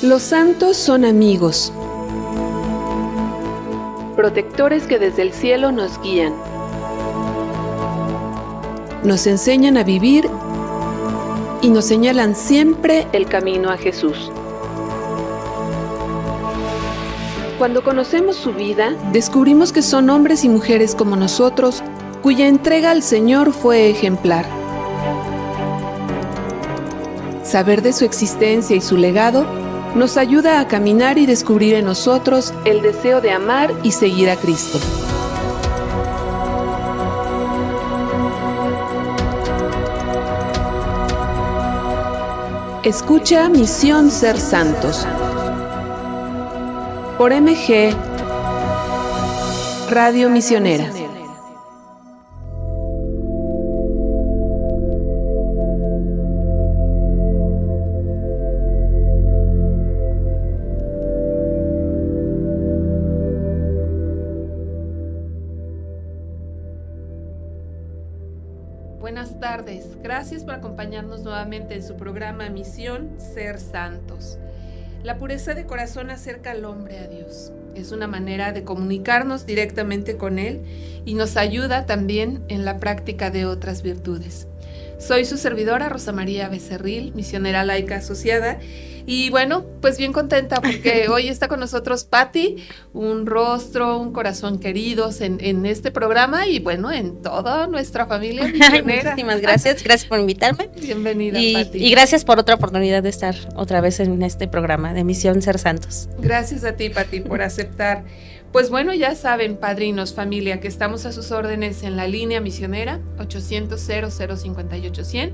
Los santos son amigos, protectores que desde el cielo nos guían. Nos enseñan a vivir y nos señalan siempre el camino a Jesús. Cuando conocemos su vida, descubrimos que son hombres y mujeres como nosotros, cuya entrega al Señor fue ejemplar. Saber de su existencia y su legado nos ayuda a caminar y descubrir en nosotros el deseo de amar y seguir a Cristo. Escucha Misión Ser Santos por MG Radio Misionera. Buenas tardes, gracias por acompañarnos nuevamente en su programa Misión Ser Santos. La pureza de corazón acerca al hombre a Dios. Es una manera de comunicarnos directamente con Él y nos ayuda también en la práctica de otras virtudes. Soy su servidora Rosa María Becerril, misionera laica asociada, y bueno, pues bien contenta porque hoy está con nosotros Patti, un rostro, un corazón queridos en este programa y bueno, en toda nuestra familia misionera. Muchísimas gracias por invitarme. Bienvenida, Patti. Y gracias por otra oportunidad de estar otra vez en este programa de Misión Ser Santos. Gracias a ti, Patti, por aceptar. Pues bueno, ya saben, padrinos, familia, que estamos a sus órdenes en la línea misionera 800-0058-100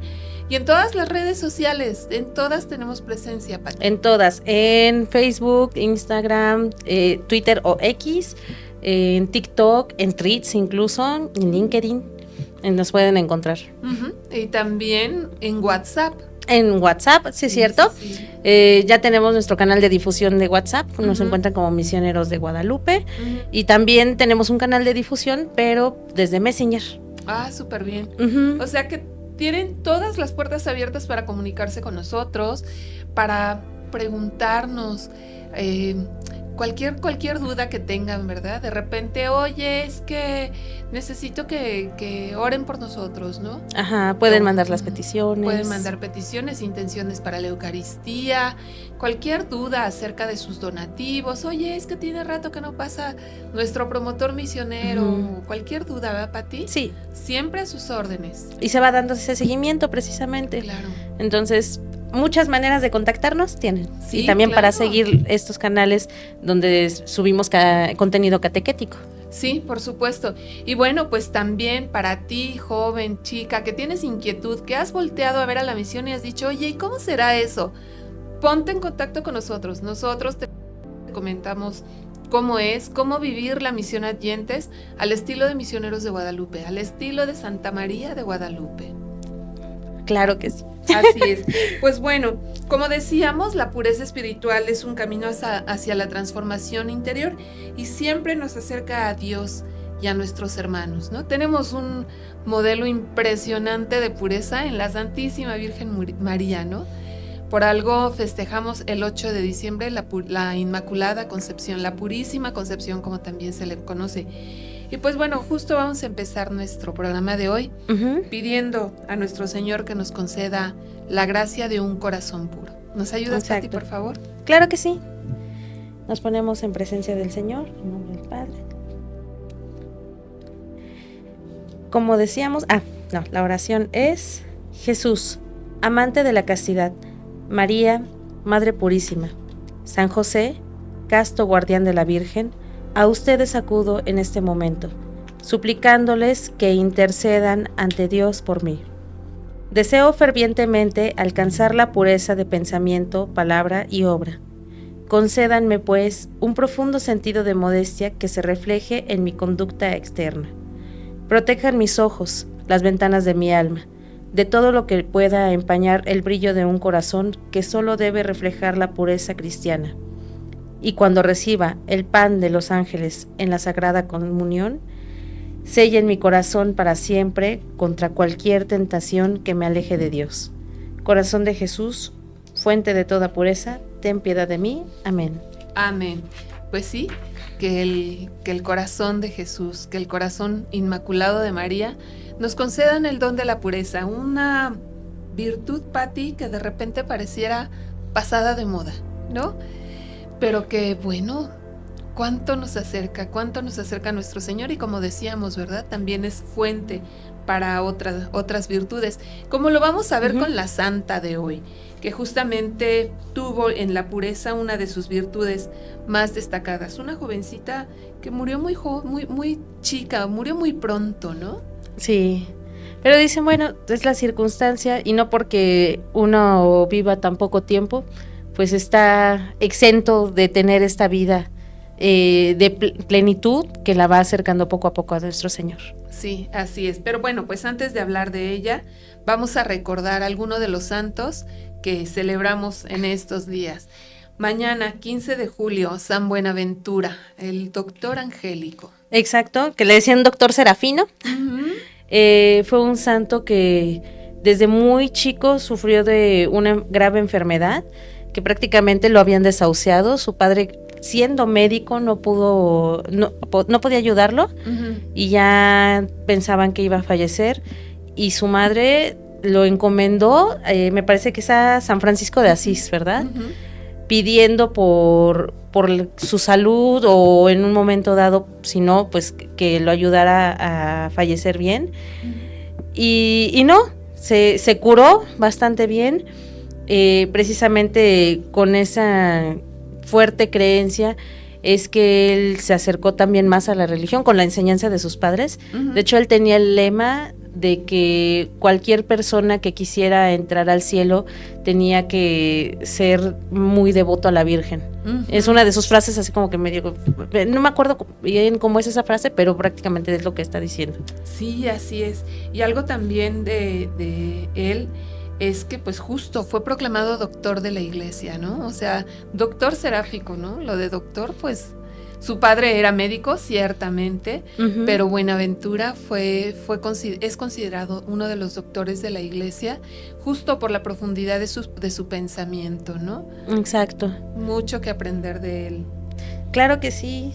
y en todas las redes sociales, en todas tenemos presencia, Patti. En todas, en Facebook, Instagram, Twitter o X, en TikTok, en Threads incluso, en LinkedIn, nos pueden encontrar. Uh-huh. Y también en WhatsApp. En WhatsApp, sí es cierto. Sí. Ya tenemos nuestro canal de difusión de WhatsApp, nos encuentran como Misioneros de Guadalupe. Y también tenemos un canal de difusión, pero desde Messenger. Ah, súper bien. O sea que tienen todas las puertas abiertas para comunicarse con nosotros, para preguntarnos cualquier duda que tengan, ¿verdad? De repente, oye, es que necesito que oren por nosotros, ¿no? Ajá, pueden mandar las peticiones. Pueden mandar peticiones, intenciones para la Eucaristía, cualquier duda acerca de sus donativos. Oye, es que tiene rato que no pasa nuestro promotor misionero. Cualquier duda, ¿verdad, Pati? Sí. Siempre a sus órdenes. Y se va dando ese seguimiento precisamente. Claro. Entonces, muchas maneras de contactarnos tienen. Sí, y también claro. para seguir estos canales donde subimos contenido catequético. Sí, por supuesto. Y bueno, pues también para ti, joven, chica, que tienes inquietud, que has volteado a ver a la misión y has dicho, oye, ¿y cómo será eso? Ponte en contacto con nosotros. Nosotros te comentamos cómo es, cómo vivir la misión Adyentes al estilo de Misioneros de Guadalupe, al estilo de Santa María de Guadalupe. Claro que sí. Así es. Pues bueno, como decíamos, la pureza espiritual es un camino hacia la transformación interior y siempre nos acerca a Dios y a nuestros hermanos, ¿no? Tenemos un modelo impresionante de pureza en la Santísima Virgen María, ¿no? Por algo festejamos el 8 de diciembre la Inmaculada Concepción, la Purísima Concepción, como también se le conoce. Y pues bueno, justo vamos a empezar nuestro programa de hoy pidiendo a nuestro Señor que nos conceda la gracia de un corazón puro. ¿Nos ayudas, Pati, por favor? Claro que sí. Nos ponemos en presencia del Señor, en nombre del Padre. Como decíamos, la oración es: Jesús, amante de la castidad, María, Madre Purísima, San José, casto guardián de la Virgen, a ustedes acudo en este momento, suplicándoles que intercedan ante Dios por mí. Deseo fervientemente alcanzar la pureza de pensamiento, palabra y obra. Concédanme, pues, un profundo sentido de modestia que se refleje en mi conducta externa. Protejan mis ojos, las ventanas de mi alma, de todo lo que pueda empañar el brillo de un corazón que solo debe reflejar la pureza cristiana. Y cuando reciba el pan de los ángeles en la Sagrada Comunión, sellen mi corazón para siempre contra cualquier tentación que me aleje de Dios. Corazón de Jesús, fuente de toda pureza, ten piedad de mí. Amén. Amén. Pues sí, que el corazón de Jesús, que el corazón inmaculado de María nos concedan el don de la pureza, una virtud, Pati, que de repente pareciera pasada de moda, ¿no? Pero que, bueno, cuánto nos acerca a nuestro Señor, y como decíamos, ¿verdad? También es fuente para otras virtudes, como lo vamos a ver con la santa de hoy, que justamente tuvo en la pureza una de sus virtudes más destacadas, una jovencita que murió muy chica, murió muy pronto, ¿no? Sí, pero dicen, bueno, es la circunstancia, y no porque uno viva tan poco tiempo, pues está exento de tener esta vida de plenitud que la va acercando poco a poco a nuestro Señor. Sí, así es. Pero bueno, pues antes de hablar de ella, vamos a recordar algunos de los santos que celebramos en estos días. Mañana, 15 de julio, San Buenaventura, el doctor angélico. Exacto, que le decían doctor Serafino. Uh-huh. Fue un santo que desde muy chico sufrió de una grave enfermedad, que prácticamente lo habían desahuciado. Su padre, siendo médico, no podía ayudarlo, uh-huh, y ya pensaban que iba a fallecer, y su madre lo encomendó, me parece que es a San Francisco de Asís, ¿verdad? Uh-huh. Pidiendo por su salud, o en un momento dado, si no, pues que lo ayudara a fallecer bien. Uh-huh. Y no, se curó bastante bien, precisamente con esa fuerte creencia es que él se acercó también más a la religión con la enseñanza de sus padres. Uh-huh. De hecho, él tenía el lema de que cualquier persona que quisiera entrar al cielo tenía que ser muy devoto a la Virgen. Uh-huh. Es una de sus frases, así como que no me acuerdo bien cómo es esa frase, pero prácticamente es lo que está diciendo. Sí, así es. Y algo también de él es que pues justo fue proclamado doctor de la iglesia, ¿no? O sea, doctor seráfico, ¿no? Lo de doctor, pues su padre era médico, ciertamente, uh-huh, pero Buenaventura es considerado uno de los doctores de la iglesia, justo por la profundidad de su pensamiento, ¿no? Exacto. Mucho que aprender de él. Claro que sí.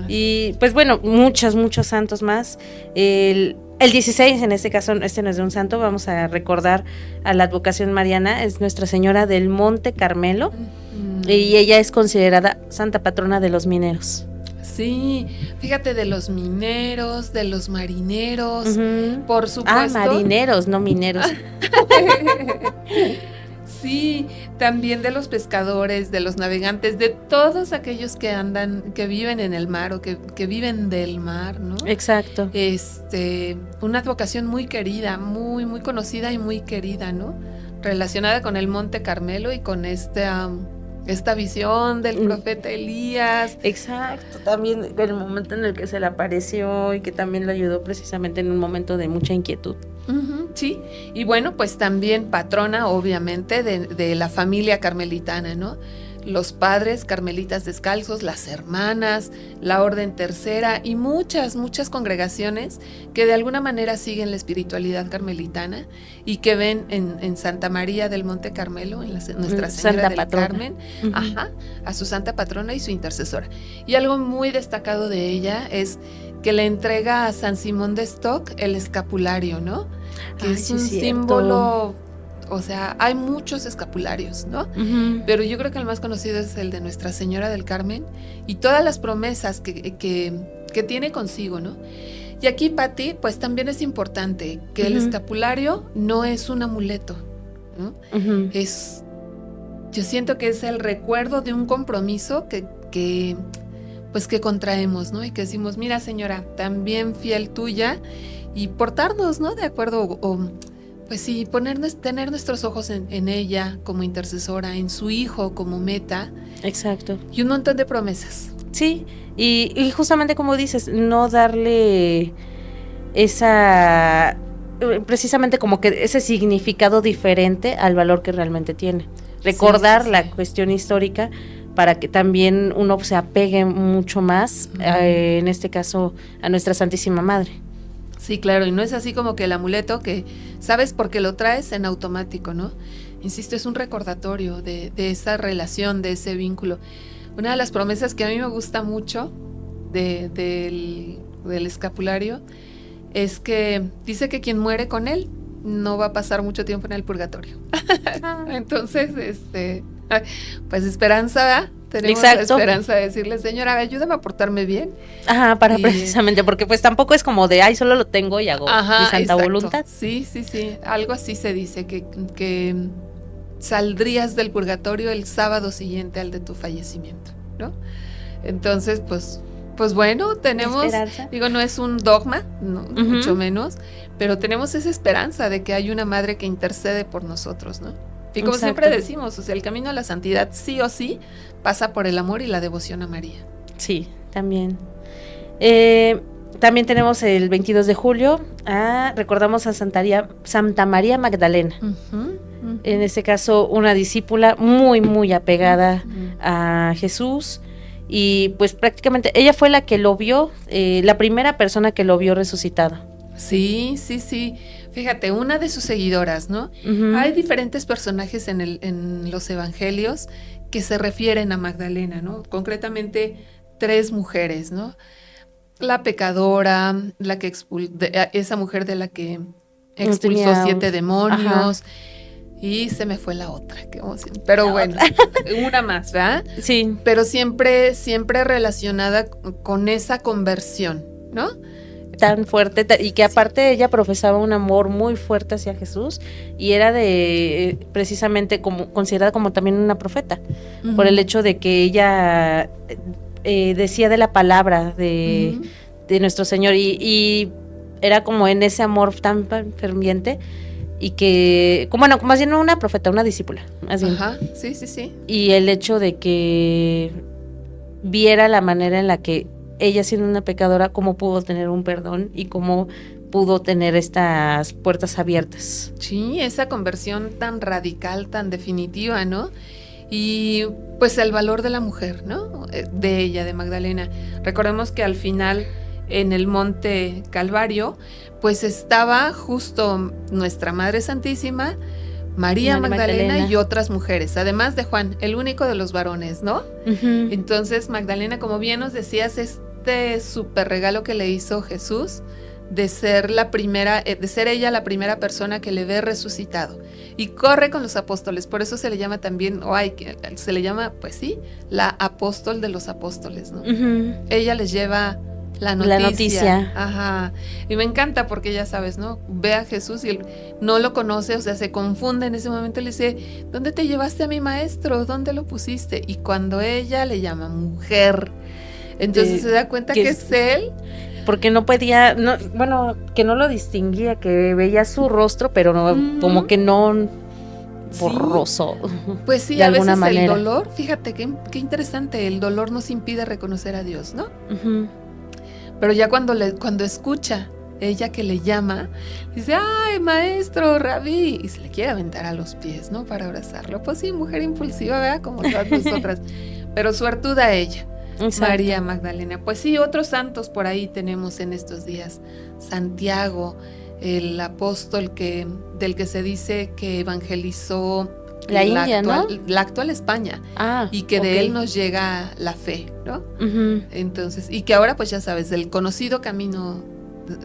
Y pues bueno, muchos santos más. El 16, en este caso, este no es de un santo, vamos a recordar a la advocación mariana, es Nuestra Señora del Monte Carmelo, y ella es considerada santa patrona de los mineros. Sí, fíjate, de los mineros, de los marineros, uh-huh, por supuesto. Marineros, no mineros. Sí, también de los pescadores, de los navegantes, de todos aquellos que viven en el mar o que viven del mar, ¿no? Exacto. Una advocación muy querida, muy, muy conocida y muy querida, ¿no? Relacionada con el Monte Carmelo y con esta visión del profeta Elías. Exacto, también el momento en el que se le apareció y que también lo ayudó precisamente en un momento de mucha inquietud. Uh-huh, sí, y bueno, pues también patrona, obviamente, de la familia carmelitana, ¿no? Los padres carmelitas descalzos, las hermanas, la orden tercera y muchas congregaciones que de alguna manera siguen la espiritualidad carmelitana y que ven en Santa María del Monte Carmelo, en Nuestra Señora del Carmen, uh-huh, ajá, a su santa patrona y su intercesora. Y algo muy destacado de ella es que le entrega a San Simón de Stock el escapulario, ¿no? Que es un símbolo. O sea, hay muchos escapularios, ¿no? Uh-huh. Pero yo creo que el más conocido es el de Nuestra Señora del Carmen y todas las promesas que tiene consigo, ¿no? Y aquí, Pati, pues también es importante que, uh-huh, el escapulario no es un amuleto, ¿no? Uh-huh. Yo siento que es el recuerdo de un compromiso que contraemos, ¿no? Y que decimos, mira, señora, también fiel tuya, y portarnos, ¿no? De acuerdo, pues sí, tener nuestros ojos en ella como intercesora, en su hijo como meta. Exacto. Y un montón de promesas. Sí, y justamente como dices, no darle precisamente como que ese significado diferente al valor que realmente tiene. Recordar sí. La cuestión histórica para que también uno se apegue mucho más, uh-huh, en este caso, a nuestra Santísima Madre. Sí, claro, y no es así como que el amuleto que sabes porque lo traes en automático, ¿no? Insisto, es un recordatorio de esa relación, de ese vínculo. Una de las promesas que a mí me gusta mucho del escapulario es que dice que quien muere con él no va a pasar mucho tiempo en el purgatorio. Entonces, pues esperanza, ¿verdad? Tenemos la esperanza de decirle, Señora, ayúdame a portarme bien. Ajá, precisamente, porque pues tampoco es como de, ay, solo lo tengo y hago mi santa voluntad. Sí, algo así se dice, que saldrías del purgatorio el sábado siguiente al de tu fallecimiento, ¿no? Entonces, pues bueno, tenemos, esperanza. Digo, no es un dogma, no, mucho menos, pero tenemos esa esperanza de que hay una madre que intercede por nosotros, ¿no? Y como siempre decimos, o sea, el camino a la santidad sí o sí pasa por el amor y la devoción a María. Sí, también. También tenemos el 22 de julio, recordamos a Santa María Magdalena. En este caso, una discípula muy, muy apegada a Jesús. Y pues prácticamente ella fue la que lo vio, la primera persona que lo vio resucitado. Sí. Fíjate, una de sus seguidoras, ¿no? Hay diferentes personajes en los evangelios que se refieren a Magdalena, ¿no? Concretamente 3 mujeres, ¿no? La pecadora, la que esa mujer de la que expulsó 7 demonios. Ajá. Y se me fue la otra, qué emoción. Pero bueno, una más, ¿verdad? Sí. Pero siempre relacionada con esa conversión, ¿no? Tan fuerte, y que aparte ella profesaba un amor muy fuerte hacia Jesús y era precisamente como considerada como también una profeta, por el hecho de que ella decía de la palabra de nuestro Señor y era como en ese amor tan ferviente. Y que, bueno, más bien no una profeta, una discípula, más bien. Ajá, sí. Y el hecho de que viera la manera en la que ella, siendo una pecadora, cómo pudo tener un perdón y cómo pudo tener estas puertas abiertas. Sí, esa conversión tan radical, tan definitiva, ¿no? Y pues el valor de la mujer, ¿no? De ella, de Magdalena. Recordemos que al final, en el monte Calvario, pues estaba justo nuestra Madre Santísima, María Magdalena y otras mujeres, además de Juan, el único de los varones, ¿no? Entonces Magdalena, como bien nos decías, súper regalo que le hizo Jesús de ser ella la primera persona que le ve resucitado y corre con los apóstoles, por eso se le llama también, se le llama, pues sí, la apóstol de los apóstoles, ¿no? Ella les lleva la noticia. Ajá. Y me encanta porque ya sabes, ¿no? Ve a Jesús y él no lo conoce, o sea, se confunde en ese momento, le dice, ¿dónde te llevaste a mi maestro? ¿Dónde lo pusiste? Y cuando ella le llama mujer, entonces se da cuenta que es él. Porque no podía, que no lo distinguía, que veía su rostro, pero no, como que no borroso. Pues sí, a veces manera. El dolor, fíjate qué interesante, el dolor nos impide reconocer a Dios, ¿no? Pero ya cuando escucha ella que le llama, dice, ¡ay, maestro, rabí! Y se le quiere aventar a los pies, ¿no? Para abrazarlo. Pues sí, mujer impulsiva, ¿verdad? Como todas nosotras. Pero suertuda ella, exacto. María Magdalena. Pues sí, otros santos por ahí tenemos en estos días. Santiago, el apóstol del que se dice que evangelizó la India, ¿no? La actual España. Y que de él nos llega la fe, ¿no? Entonces, y que ahora pues ya sabes, del conocido camino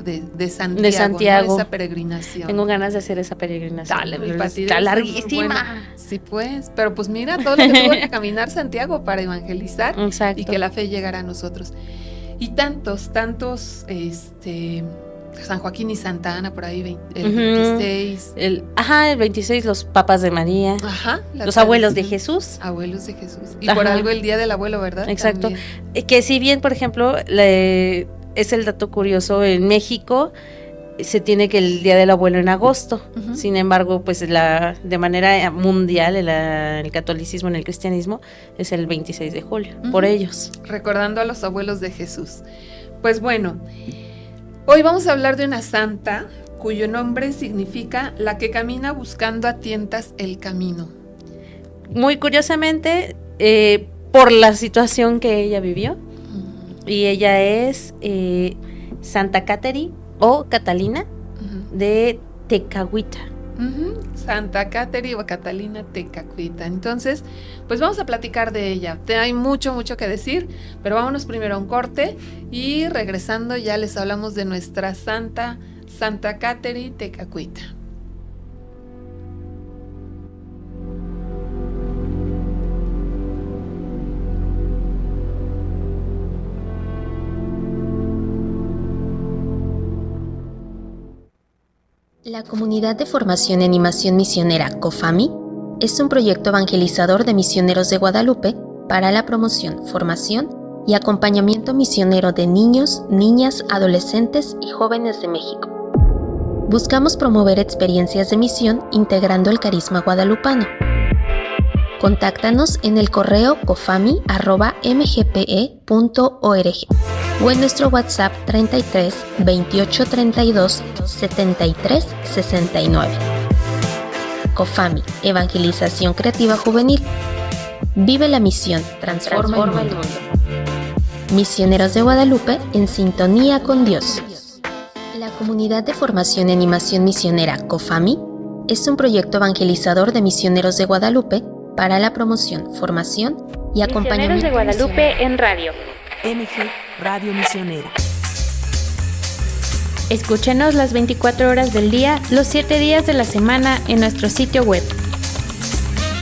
de Santiago, ¿no? Esa peregrinación. Tengo ganas de hacer esa peregrinación. Dale, mi Pati, está larguísima. Sí, pues, pero pues mira todo lo que tuvo que caminar Santiago para evangelizar. Exacto. Y que la fe llegara a nosotros. Y tantos, San Joaquín y Santa Ana por ahí, el 26. El 26, los papas de María. Los abuelos de Jesús. Abuelos de Jesús. Y por algo el día del abuelo, ¿verdad? Exacto. Que si bien, por ejemplo, es el dato curioso, en México se tiene que el día del abuelo en agosto. Sin embargo, pues de manera mundial, el catolicismo, en el cristianismo, es el 26 de julio, por ellos. Recordando a los abuelos de Jesús. Pues bueno, hoy vamos a hablar de una santa cuyo nombre significa la que camina buscando a tientas el camino. Muy curiosamente, por la situación que ella vivió, y ella es Santa Catherine o Catalina de Tecahuita. Santa Catherine o Catalina Tecacuita. Entonces, pues vamos a platicar de ella. Hay mucho que decir, pero vámonos primero a un corte y regresando ya les hablamos de nuestra Santa Catherine Tecacuita. La Comunidad de Formación y Animación Misionera COFAMI es un proyecto evangelizador de misioneros de Guadalupe para la promoción, formación y acompañamiento misionero de niños, niñas, adolescentes y jóvenes de México. Buscamos promover experiencias de misión integrando el carisma guadalupano. Contáctanos en el correo cofami@mgpe.org o en nuestro WhatsApp 33 28 32 73 69. COFAMI, Evangelización Creativa Juvenil. Vive la misión, transforma el mundo. Misioneros de Guadalupe en sintonía con Dios. La Comunidad de Formación y Animación Misionera COFAMI es un proyecto evangelizador de misioneros de Guadalupe para la promoción, formación y acompañamiento. Misioneros de Guadalupe en radio. MG Radio Misionera. Escúchenos las 24 horas del día, los 7 días de la semana en nuestro sitio web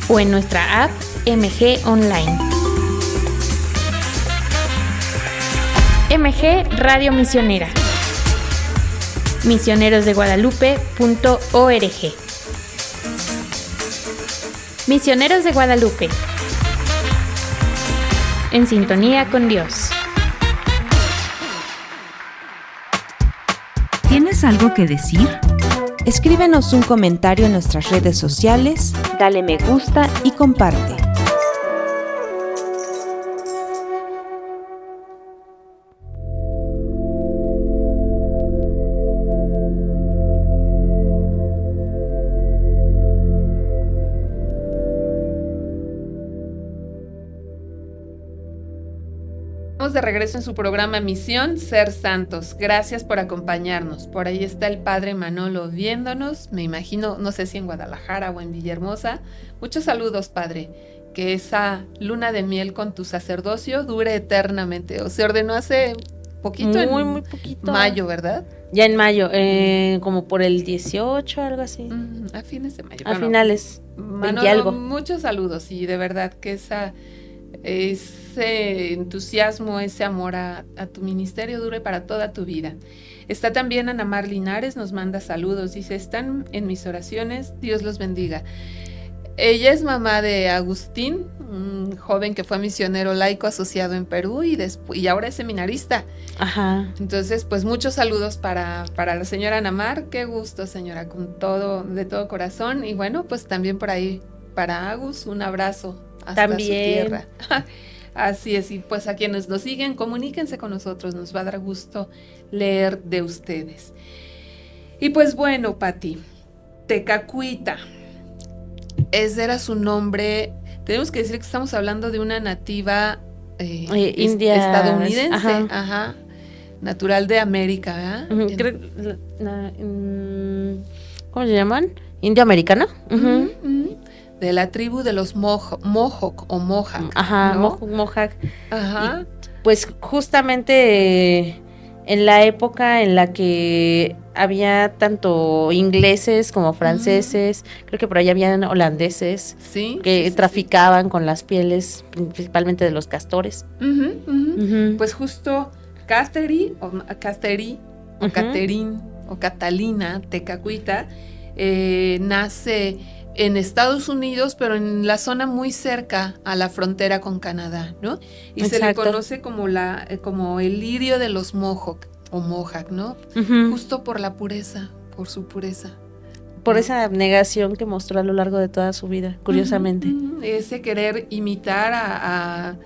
o en nuestra app MG Online. MG Radio Misionera. Misionerosdeguadalupe.org. Misioneros de Guadalupe. En sintonía con Dios. ¿Tienes algo que decir? Escríbenos un comentario en nuestras redes sociales, dale me gusta y comparte. De regreso en su programa Misión Ser Santos. Gracias por acompañarnos. Por ahí está el padre Manolo viéndonos, me imagino, no sé si en Guadalajara o en Villahermosa. Muchos saludos, padre. Que esa luna de miel con tu sacerdocio dure eternamente. O se ordenó hace poquito, muy poquito. Mayo, ¿verdad? Ya en mayo, como por el 18, algo así. A fines de mayo. A finales. Manolo, algo. muchos saludos y de verdad que ese entusiasmo, ese amor a tu ministerio dure para toda tu vida. Está también Ana Mar Linares, nos manda saludos, dice, están en mis oraciones, Dios los bendiga. Ella es mamá de Agustín, un joven que fue misionero laico asociado en Perú y ahora es seminarista. Ajá. Entonces, pues muchos saludos para la señora Ana Mar, qué gusto, señora, de todo corazón. Y bueno, pues también por ahí para Agus, un abrazo hasta su tierra. Así es, y pues a quienes nos siguen, comuníquense con nosotros, nos va a dar gusto leer de ustedes. Y pues bueno, Pati, Tecacuita, ese era su nombre. Tenemos que decir que estamos hablando de una nativa india, estadounidense, ajá. Natural de América, ¿verdad? ¿Cómo se llaman? ¿India americana? De la tribu de los Mohawk o Mohawk. Ajá, ¿no? Mohawk. Ajá. Y, pues justamente en la época en la que había tanto ingleses como franceses, creo que por ahí habían holandeses que traficaban con las pieles, principalmente de los castores. Pues justo Catherine o Catalina Tecacuita nace en Estados Unidos, pero en la zona muy cerca a la frontera con Canadá, ¿no? Y se le conoce como el lirio de los Mohawk o Mohawk, ¿no? Justo por la pureza, por su pureza. Por esa abnegación que mostró a lo largo de toda su vida, curiosamente. Ese querer imitar a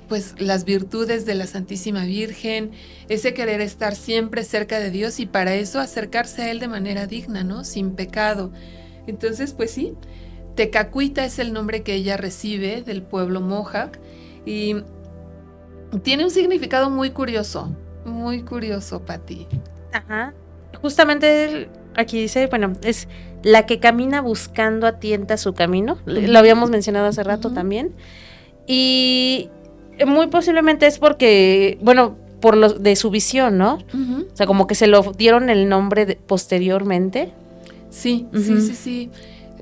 pues las virtudes de la Santísima Virgen, ese querer estar siempre cerca de Dios y para eso acercarse a Él de manera digna, ¿no? Sin pecado. Entonces, pues sí, Tecacuita es el nombre que ella recibe del pueblo Mohawk y tiene un significado muy curioso, Pati. Ajá. Justamente Aquí dice, bueno, es la que camina buscando a tienta su camino. Lo habíamos mencionado hace rato también. Y muy posiblemente es porque, bueno, por lo de su visión, ¿no? O sea, como que se lo dieron el nombre posteriormente. Sí, sí.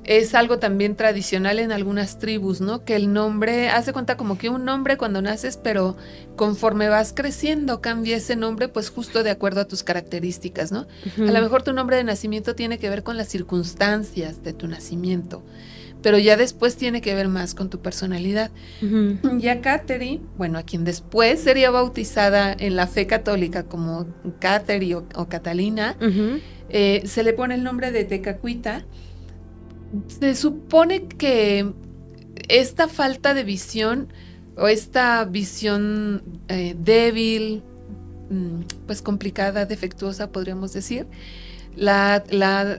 Es algo también tradicional en algunas tribus, ¿no? Que el nombre, haz de cuenta como que un nombre cuando naces, pero conforme vas creciendo cambia ese nombre, pues justo de acuerdo a tus características, ¿no? A lo mejor tu nombre de nacimiento tiene que ver con las circunstancias de tu nacimiento, pero ya después tiene que ver más con tu personalidad. Y a Catherine, bueno, a quien después sería bautizada en la fe católica como Catherine o Catalina, se le pone el nombre de Tekakwitha. Se supone que esta falta de visión o esta visión débil, pues complicada, defectuosa, podríamos decir, la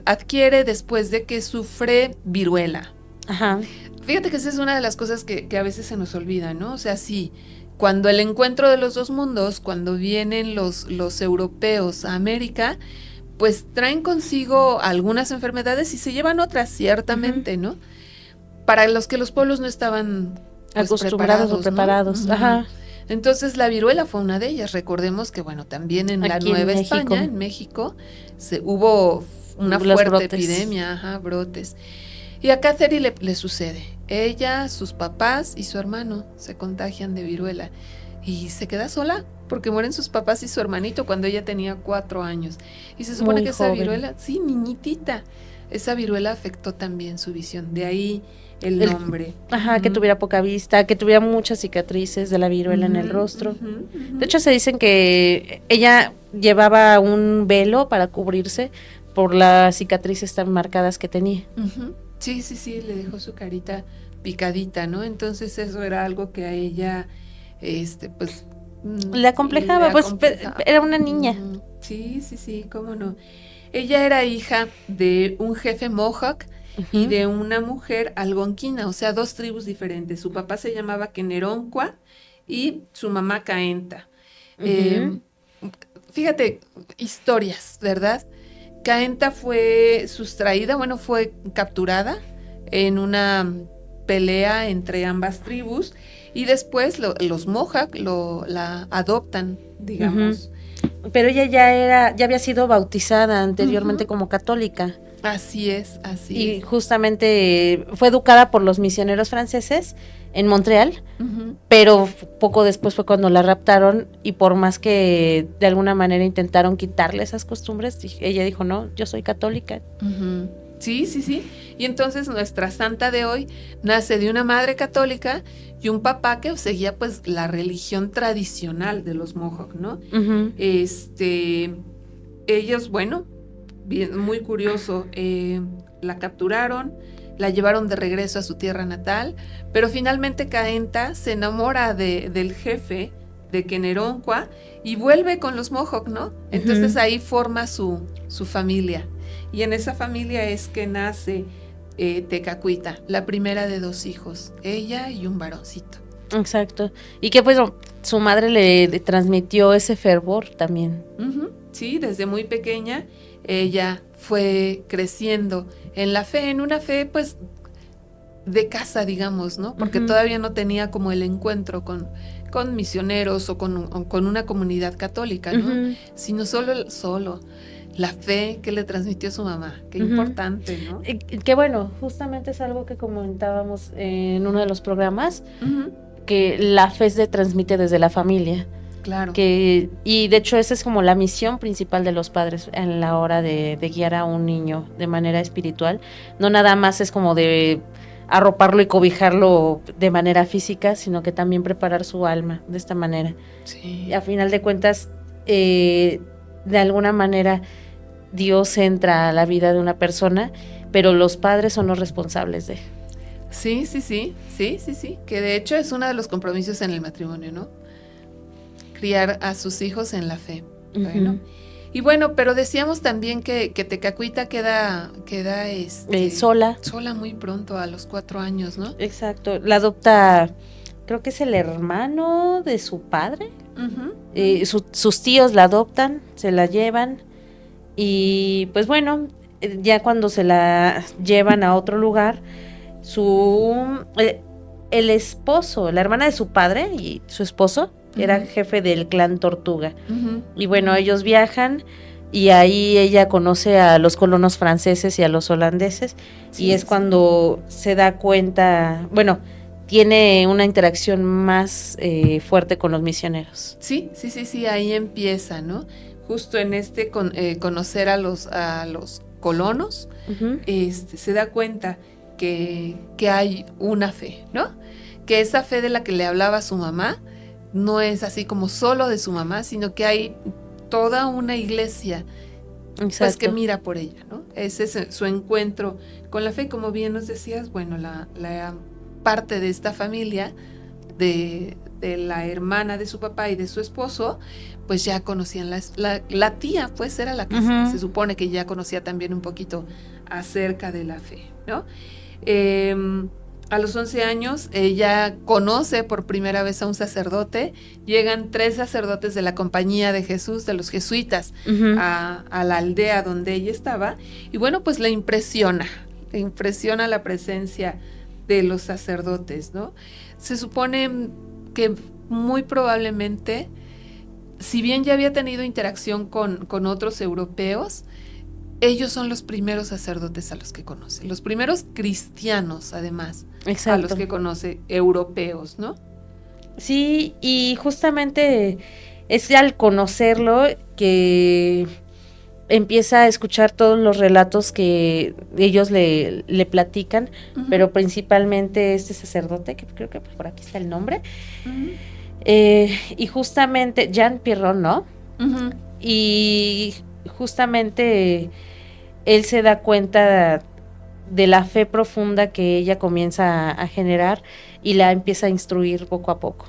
adquiere después de que sufre viruela. Ajá. Fíjate que esa es una de las cosas que a veces se nos olvida, ¿no? O sea, sí, cuando el encuentro de los dos mundos, cuando vienen los europeos a América, pues traen consigo algunas enfermedades y se llevan otras, ciertamente, ¿no? Para los que los pueblos no estaban pues, acostumbrados o preparados. ¿No? Ajá. Entonces la viruela fue una de ellas. Recordemos que, bueno, también en la Nueva España, en México, hubo una fuerte epidemia, brotes. Y a Catherine le sucede. Ella, sus papás y su hermano se contagian de viruela y se queda sola porque mueren sus papás y su hermanito cuando ella tenía 4 años. Y se supone que esa viruela, sí, niñitita, esa viruela afectó también su visión. De ahí el nombre. Ajá, que tuviera poca vista, que tuviera muchas cicatrices de la viruela en el rostro. De hecho, se dicen que ella llevaba un velo para cubrirse por las cicatrices tan marcadas que tenía. Sí, le dejó su carita picadita, ¿no? Entonces eso era algo que a ella, pues... le acomplejaba, era una niña. Sí, cómo no. Ella era hija de un jefe Mohawk y de una mujer algonquina, o sea, 2 tribus diferentes. Su papá se llamaba Keneroncua y su mamá Caenta. Fíjate, historias, ¿verdad? Caenta fue sustraída, fue capturada en una pelea entre ambas tribus y después los Mohawk la adoptan, digamos. Pero ella ya había sido bautizada anteriormente como católica. Así es. Y justamente fue educada por los misioneros franceses en Montreal, pero poco después fue cuando la raptaron y por más que de alguna manera intentaron quitarle esas costumbres, ella dijo, no, yo soy católica. Sí. Y entonces nuestra santa de hoy nace de una madre católica y un papá que seguía pues la religión tradicional de los Mohawk, ¿no? Ellos, bien, muy curioso, la capturaron, la llevaron de regreso a su tierra natal, pero finalmente Caenta se enamora del jefe de Keneroncua y vuelve con los Mohawk, ¿no? Entonces ahí forma su familia. Y en esa familia es que nace Tekakwitha, la primera de 2 hijos, ella y un varoncito. Exacto. Y que pues su madre le transmitió ese fervor también. Sí, desde muy pequeña ella fue creciendo en la fe, en una fe pues de casa, digamos, ¿no? Porque todavía no tenía como el encuentro con misioneros o con una comunidad católica, ¿no? Sino solo la fe que le transmitió su mamá, qué importante, ¿no? Que bueno, justamente es algo que comentábamos en uno de los programas, que la fe se transmite desde la familia. Claro. Y de hecho esa es como la misión principal de los padres en la hora de guiar a un niño de manera espiritual. No nada más es como de arroparlo y cobijarlo de manera física, sino que también preparar su alma de esta manera. Sí. Y a final de cuentas, de alguna manera Dios entra a la vida de una persona, pero los padres son los responsables de. Sí, que de hecho es uno de los compromisos en el matrimonio, ¿no? Criar a sus hijos en la fe. Y pero decíamos también que Tekakwitha queda sola muy pronto, a los 4 años, ¿no? Exacto, la adopta, creo que es el hermano de su padre. Sus tíos la adoptan, se la llevan y pues ya cuando se la llevan a otro lugar, el esposo, la hermana de su padre y su esposo, era jefe del clan Tortuga. Y bueno, ellos viajan y ahí ella conoce a los colonos franceses y a los holandeses, y es cuando se da cuenta, bueno, tiene una interacción más fuerte con los misioneros. Sí, ahí empieza, ¿no? Justo en conocer a los colonos, se da cuenta que hay una fe, ¿no? Que esa fe de la que le hablaba su mamá no es así como solo de su mamá, sino que hay toda una iglesia, pues, que mira por ella, ¿no? Ese es su encuentro con la fe. Como bien nos decías, bueno, la parte de esta familia, de la hermana de su papá y de su esposo, pues ya conocían la tía, pues era la que se supone que ya conocía también un poquito acerca de la fe, ¿no? A los 11 años ella conoce por primera vez a un sacerdote. Llegan 3 sacerdotes de la Compañía de Jesús, de los jesuitas, a la aldea donde ella estaba, y bueno, pues le impresiona la presencia de los sacerdotes, ¿no? Se supone que muy probablemente, si bien ya había tenido interacción con otros europeos, ellos son los primeros sacerdotes a los que conoce, los primeros cristianos, además, a los que conoce, europeos, ¿no? Sí, y justamente es al conocerlo que empieza a escuchar todos los relatos que ellos le platican, pero principalmente este sacerdote, que creo que por aquí está el nombre, y justamente Jean Pierron, ¿no? Y justamente él se da cuenta de la fe profunda que ella comienza a generar y la empieza a instruir poco a poco.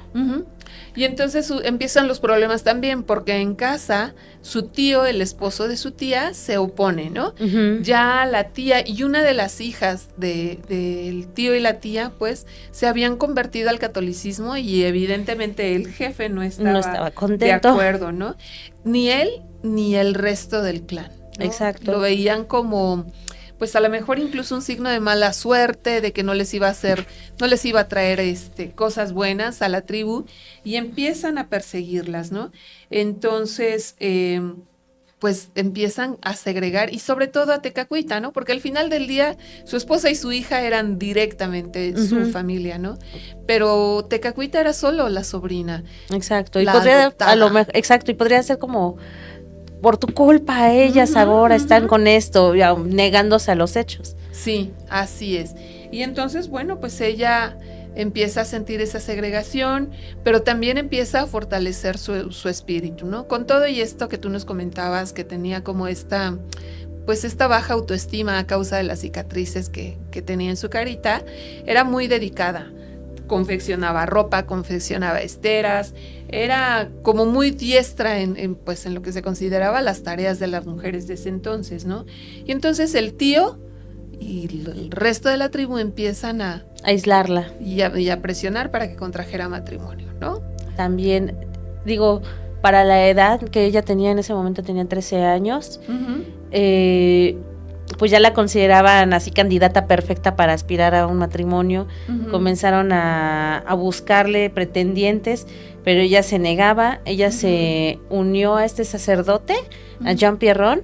Y entonces empiezan los problemas también, porque en casa su tío, el esposo de su tía, se opone, ¿no? Ya la tía y una de las hijas del tío y la tía, pues, se habían convertido al catolicismo, y evidentemente el jefe no estaba contento, de acuerdo, ¿no? Ni él ni el resto del clan, ¿no? Exacto. Lo veían como, pues, a lo mejor incluso un signo de mala suerte, de que no les iba a traer cosas buenas a la tribu, y empiezan a perseguirlas, ¿no? Entonces, pues empiezan a segregar, y sobre todo a Tekakwitha, ¿no? Porque al final del día su esposa y su hija eran directamente su familia, ¿no? Pero Tekakwitha era solo la sobrina. Exacto. Y podría ser como, por tu culpa ellas ahora están con esto, ya, negándose a los hechos. Sí, así es. Y entonces, bueno, pues ella empieza a sentir esa segregación, pero también empieza a fortalecer su espíritu, ¿no? Con todo y esto que tú nos comentabas, que tenía como esta baja autoestima a causa de las cicatrices que tenía en su carita, era muy dedicada. Confeccionaba ropa, confeccionaba esteras, era como muy diestra en lo que se consideraba las tareas de las mujeres de ese entonces, ¿no? Y entonces el tío y el resto de la tribu empiezan a aislarla y a presionar para que contrajera matrimonio, ¿no? También, digo, para la edad que ella tenía en ese momento, tenía 13 años, pues ya la consideraban así candidata perfecta para aspirar a un matrimonio. Comenzaron a buscarle pretendientes, pero ella se negaba. Ella se unió a este sacerdote, a Jean Pierron,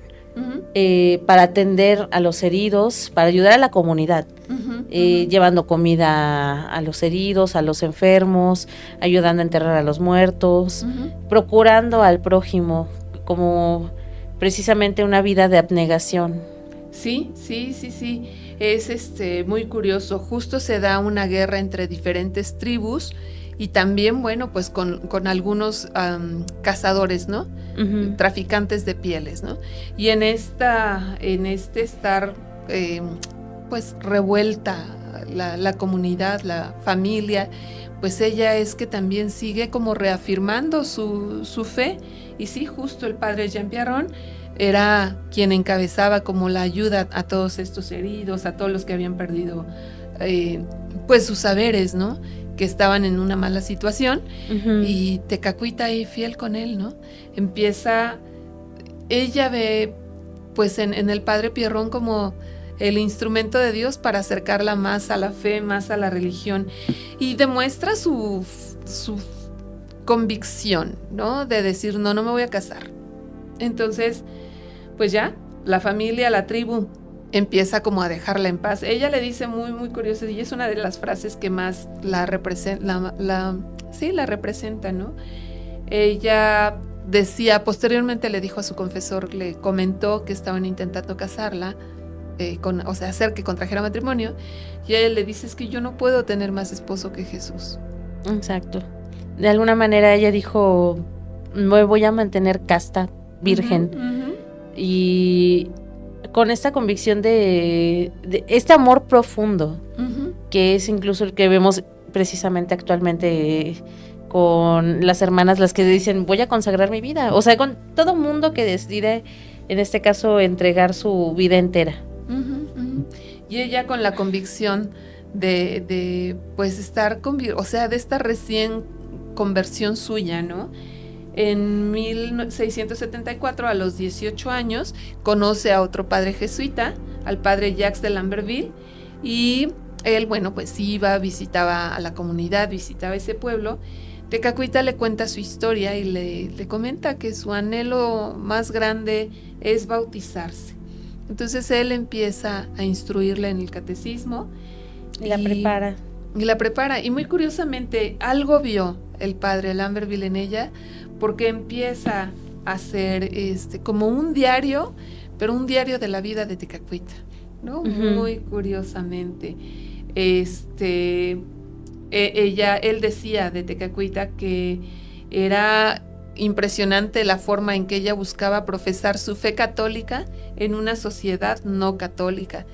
para atender a los heridos, para ayudar a la comunidad, llevando comida a los heridos, a los enfermos, ayudando a enterrar a los muertos, procurando al prójimo, como precisamente una vida de abnegación. Sí, es muy curioso. Justo se da una guerra entre diferentes tribus, y también, bueno, pues con algunos cazadores, ¿no? Traficantes de pieles, ¿no? Y en este estar pues revuelta la comunidad, la familia, pues ella es que también sigue como reafirmando su fe. Y sí, justo el padre Jean Pierron era quien encabezaba como la ayuda a todos estos heridos, a todos los que habían perdido pues sus saberes, ¿no? Que estaban en una mala situación. Y Tekakwitha ahí fiel con él, ¿no? Ella ve pues en el padre Pierrón como el instrumento de Dios para acercarla más a la fe, más a la religión, y demuestra su convicción, ¿no? De decir, no me voy a casar. Entonces, pues ya, la familia, la tribu, empieza como a dejarla en paz. Ella le dice muy, muy curioso, y es una de las frases que más la representa, la representa, ¿no? Ella decía, posteriormente le dijo a su confesor, le comentó que estaban intentando casarla, hacer que contrajera matrimonio, y ella le dice, es que yo no puedo tener más esposo que Jesús. Exacto. De alguna manera ella dijo, me voy a mantener casta, virgen. Uh-huh. Y con esta convicción de este amor profundo, uh-huh, que es incluso el que vemos precisamente actualmente con las hermanas, las que dicen, voy a consagrar mi vida. O sea, con todo mundo que decide, en este caso, entregar su vida entera. uh-huh, uh-huh. Y ella con la convicción de pues estar, de esta recién conversión suya, ¿no? En 1674, a los 18 años, conoce a otro padre jesuita, al padre Jacques de Lamberville, y él, bueno, pues iba, visitaba a la comunidad, visitaba ese pueblo. Tekakwitha le cuenta su historia y le comenta que su anhelo más grande es bautizarse. Entonces él empieza a instruirla en el catecismo. Y la prepara. Y muy curiosamente, algo vio el padre Lamberville en ella, porque empieza a hacer como un diario, pero un diario de la vida de Tekakwitha, ¿no? Uh-huh. Muy curiosamente. Él decía de Tekakwitha que era impresionante la forma en que ella buscaba profesar su fe católica en una sociedad no católica.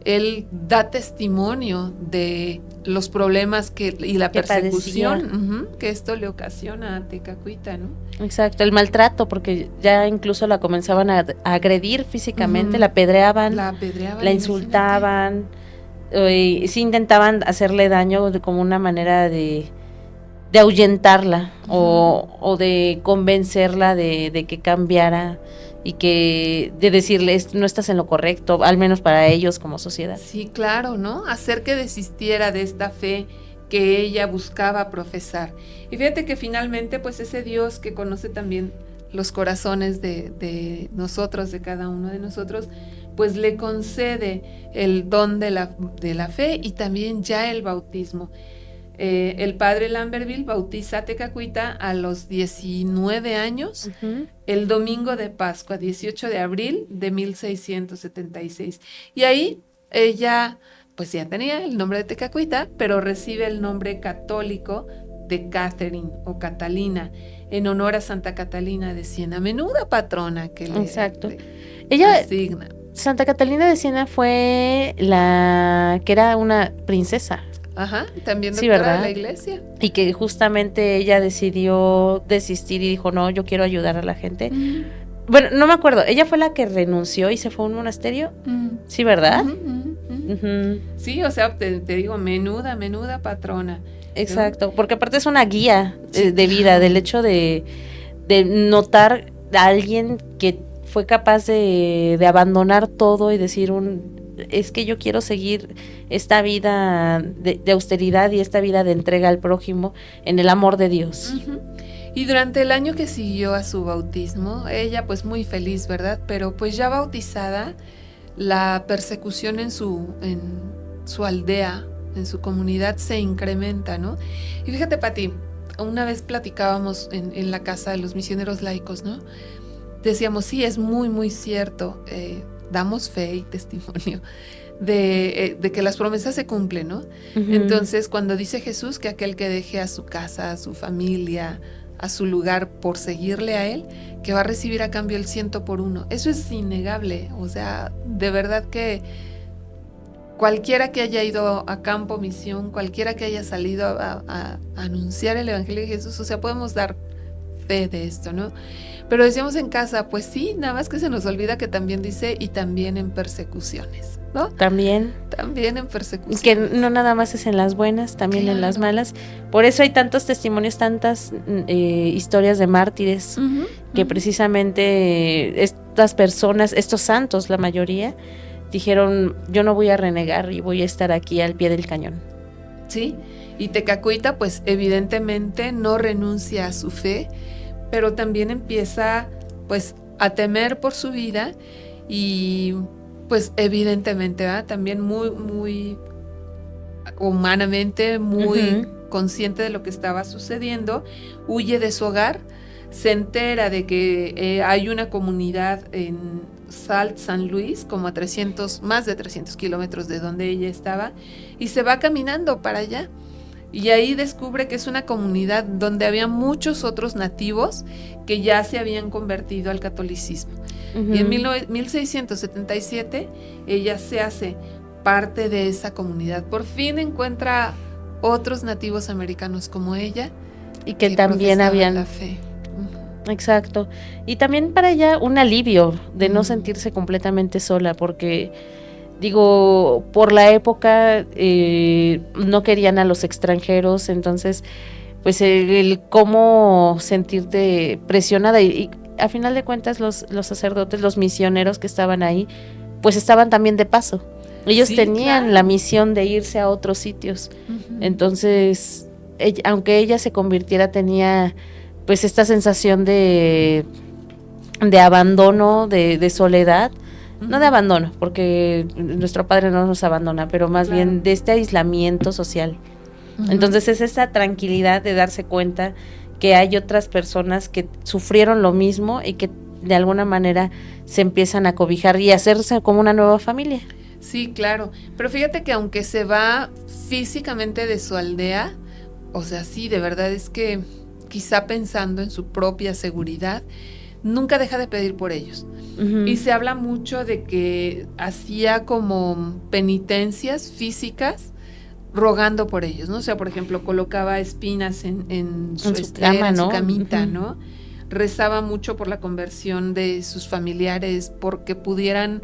Él da testimonio de los problemas y la persecución que esto le ocasiona a Tekakwitha, ¿no? Exacto, el maltrato, porque ya incluso la comenzaban a agredir físicamente, la apedreaban, la insultaban, sí intentaban hacerle daño como una manera de ahuyentarla o de convencerla de que cambiara y que de decirle, no estás en lo correcto, al menos para ellos como sociedad. Sí, claro, ¿no? Hacer que desistiera de esta fe que ella buscaba profesar. Y fíjate que finalmente, pues ese Dios que conoce también los corazones de nosotros, de cada uno de nosotros, pues le concede el don de la fe y también ya el bautismo. El padre Lamberville bautiza a Tekakwitha a los 19 años, el domingo de Pascua, 18 de abril de 1676. Y ahí ella, pues ya tenía el nombre de Tekakwitha, pero recibe el nombre católico de Catherine o Catalina, en honor a Santa Catalina de Siena, menuda patrona que ella asigna. Santa Catalina de Siena fue la que era una princesa. Ajá, también doctora ¿verdad? De la iglesia. Y que justamente ella decidió desistir y dijo, no, yo quiero ayudar a la gente. Bueno, no me acuerdo, ¿ella fue la que renunció y se fue a un monasterio? Sí, ¿verdad? Sí, o sea, te digo, menuda patrona. Exacto, ¿no? Porque aparte es una guía de vida, del hecho de notar a alguien que fue capaz de abandonar todo y decir es que yo quiero seguir esta vida de austeridad y esta vida de entrega al prójimo en el amor de Dios. Y durante el año que siguió a su bautismo, ella pues muy feliz, ¿verdad? Pero pues ya bautizada, la persecución en su aldea, en su comunidad se incrementa, ¿no? Y fíjate, Pati, una vez platicábamos en la casa de los misioneros laicos, ¿no? Decíamos, sí, es muy, muy cierto, damos fe y testimonio de que las promesas se cumplen, ¿no? Entonces, cuando dice Jesús que aquel que deje a su casa, a su familia, a su lugar por seguirle a él, que va a recibir a cambio el 100 por 1. Eso es innegable, o sea, de verdad que cualquiera que haya ido a campo, misión, cualquiera que haya salido a anunciar el Evangelio de Jesús, o sea, podemos dar fe de esto, ¿no? Pero decíamos en casa, pues sí, nada más que se nos olvida que también dice, y también en persecuciones, ¿no? También en persecuciones. Que no nada más es en las buenas, también en las malas. Por eso hay tantos testimonios, tantas historias de mártires, que precisamente estas personas, estos santos, la mayoría, dijeron, yo no voy a renegar y voy a estar aquí al pie del cañón. Sí, y Tekakwitha pues evidentemente no renuncia a su fe, pero también empieza pues a temer por su vida y pues evidentemente, ¿verdad? También muy humanamente, muy consciente de lo que estaba sucediendo, huye de su hogar, se entera de que hay una comunidad en Sault San Luis, como a más de 300 kilómetros de donde ella estaba, y se va caminando para allá. Y ahí descubre que es una comunidad donde había muchos otros nativos que ya se habían convertido al catolicismo. Y en 1677 ella se hace parte de esa comunidad. Por fin encuentra otros nativos americanos como ella y que también habían la fe. Exacto. Y también para ella un alivio de no sentirse completamente sola, porque digo, por la época no querían a los extranjeros, entonces pues el cómo sentirte presionada y a final de cuentas los sacerdotes, los misioneros que estaban ahí, pues estaban también de paso. Ellos tenían la misión de irse a otros sitios. Entonces, aunque ella se convirtiera, tenía pues esta sensación de abandono, de soledad, no de abandono, porque nuestro Padre no nos abandona, pero más bien de este aislamiento social. Entonces es esa tranquilidad de darse cuenta que hay otras personas que sufrieron lo mismo y que de alguna manera se empiezan a cobijar y hacerse como una nueva familia. Sí, claro, pero fíjate que aunque se va físicamente de su aldea, o sea, sí, de verdad es que quizá pensando en su propia seguridad, nunca deja de pedir por ellos. Y se habla mucho de que hacía como penitencias físicas rogando por ellos, ¿no? O sea, por ejemplo, colocaba espinas en su estrella, cama, ¿no? En su camita, ¿no? Rezaba mucho por la conversión de sus familiares, porque pudieran,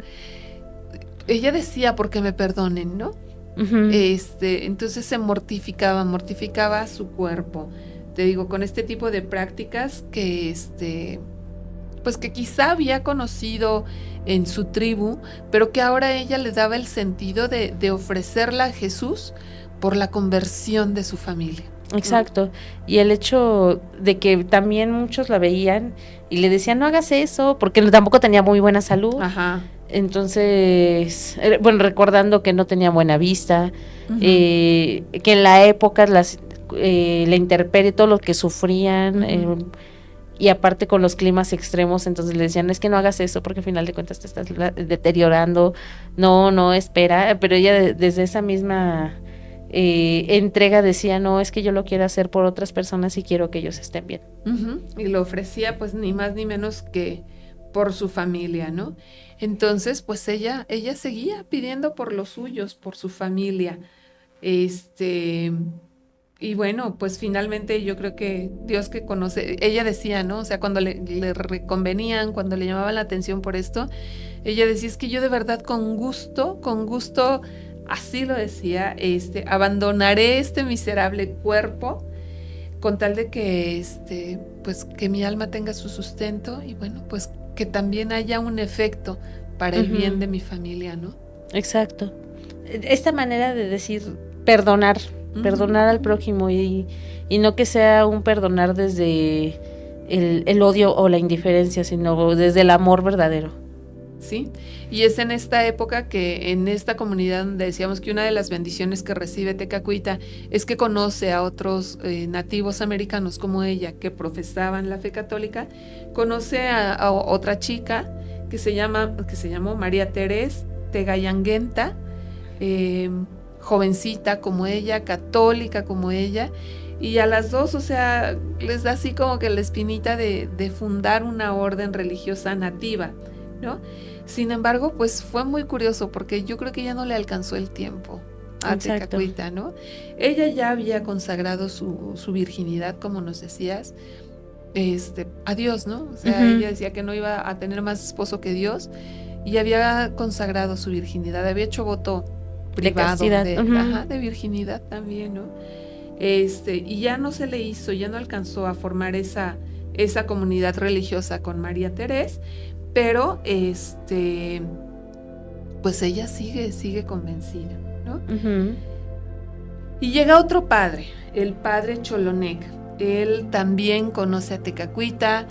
ella decía, porque me perdonen, ¿no? Entonces se mortificaba su cuerpo. Te digo, con este tipo de prácticas que pues que quizá había conocido en su tribu, pero que ahora ella le daba el sentido de ofrecerla a Jesús por la conversión de su familia. Exacto, y el hecho de que también muchos la veían y le decían, no hagas eso, porque tampoco tenía muy buena salud. Ajá. Entonces, bueno, recordando que no tenía buena vista, que en la época la intemperie, todo lo que sufrían, y aparte con los climas extremos, entonces le decían, es que no hagas eso porque al final de cuentas te estás deteriorando, no, espera, pero ella desde esa misma entrega decía, no, es que yo lo quiero hacer por otras personas y quiero que ellos estén bien. Y lo ofrecía pues ni más ni menos que por su familia, ¿no? Entonces pues ella seguía pidiendo por los suyos, por su familia, y bueno, pues finalmente yo creo que Dios que conoce, ella decía, ¿no? O sea, cuando le reconvenían, cuando le llamaban la atención por esto, ella decía, es que yo de verdad con gusto, así lo decía, abandonaré este miserable cuerpo con tal de que, pues que mi alma tenga su sustento y bueno, pues que también haya un efecto para el bien de mi familia, ¿no? Exacto. Esta manera de decir perdonar al prójimo y no que sea un perdonar desde el odio o la indiferencia, sino desde el amor verdadero. Sí, y es en esta época que en esta comunidad donde decíamos que una de las bendiciones que recibe Tekakwitha es que conoce a otros nativos americanos como ella que profesaban la fe católica, conoce a otra chica que se llamó María Teresa Tegayanguenta, jovencita como ella, católica como ella, y a las dos, o sea, les da así como que la espinita de fundar una orden religiosa nativa, ¿no? Sin embargo, pues fue muy curioso porque yo creo que ya no le alcanzó el tiempo a Tekakwitha, ¿no? Ella ya había consagrado su virginidad, como nos decías, a Dios, ¿no? O sea, ella decía que no iba a tener más esposo que Dios y había consagrado su virginidad, había hecho voto privado de virginidad también, ¿no? Y ya no se le hizo, ya no alcanzó a formar esa comunidad religiosa con María Teresa, pero pues ella sigue convencida, ¿no? Y llega otro padre, el padre Cholonec. Él también conoce a Tekakwitha,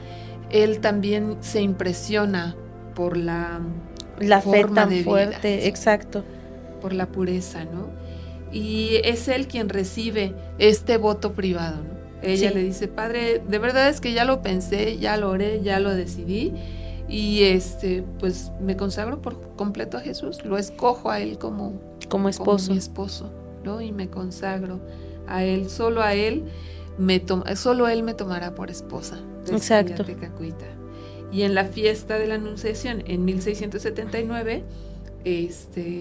él también se impresiona por la fe tan de fuerte, vida, exacto. Por la pureza, ¿no? Y es él quien recibe este voto privado, ¿no? Ella le dice, padre, de verdad es que ya lo pensé, ya lo oré, ya lo decidí, y pues me consagro por completo a Jesús, lo escojo a él como esposo. Como mi esposo, ¿no? Y me consagro a él, solo él me tomará por esposa. Exacto. Tekakwitha. Y en la fiesta de la Anunciación, en 1679,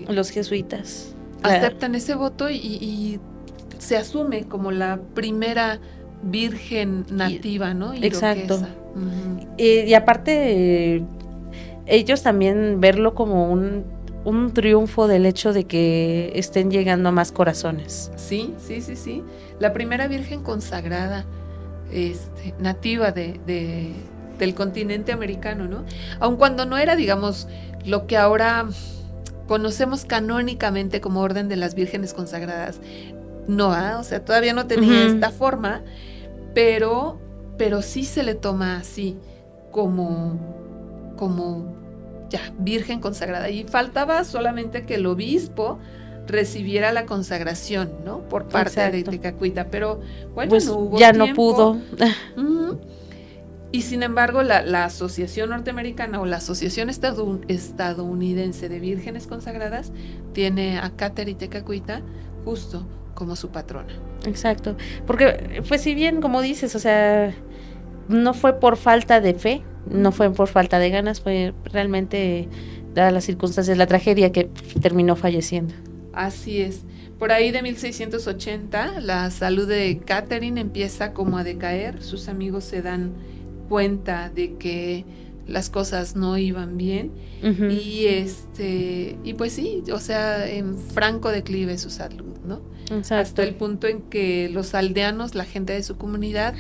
los jesuitas aceptan ese voto y se asume como la primera virgen nativa, ¿no? Exacto. Uh-huh. Y aparte, ellos también verlo como un triunfo del hecho de que estén llegando a más corazones. Sí. La primera virgen consagrada, nativa del continente americano, ¿no? Aun cuando no era, digamos, lo que ahora conocemos canónicamente como Orden de las Vírgenes Consagradas. No, o sea, todavía no tenía esta forma, pero sí se le toma así, como ya, virgen consagrada. Y faltaba solamente que el obispo recibiera la consagración, ¿no? Por parte de Tekakwitha, pero bueno, pues no hubo ya tiempo. No pudo. Y sin embargo, la Asociación Norteamericana o la Asociación Estadounidense de Vírgenes Consagradas tiene a Catherine Tekakwitha justo como su patrona. Exacto, porque pues si bien, como dices, o sea, no fue por falta de fe, no fue por falta de ganas, fue realmente, dadas las circunstancias, la tragedia que terminó falleciendo. Así es. Por ahí de 1680, la salud de Catherine empieza como a decaer, sus amigos se dan cuenta de que las cosas no iban bien, y pues sí, o sea, en franco declive su salud, ¿no? Exacto. Hasta el punto en que los aldeanos, la gente de su comunidad,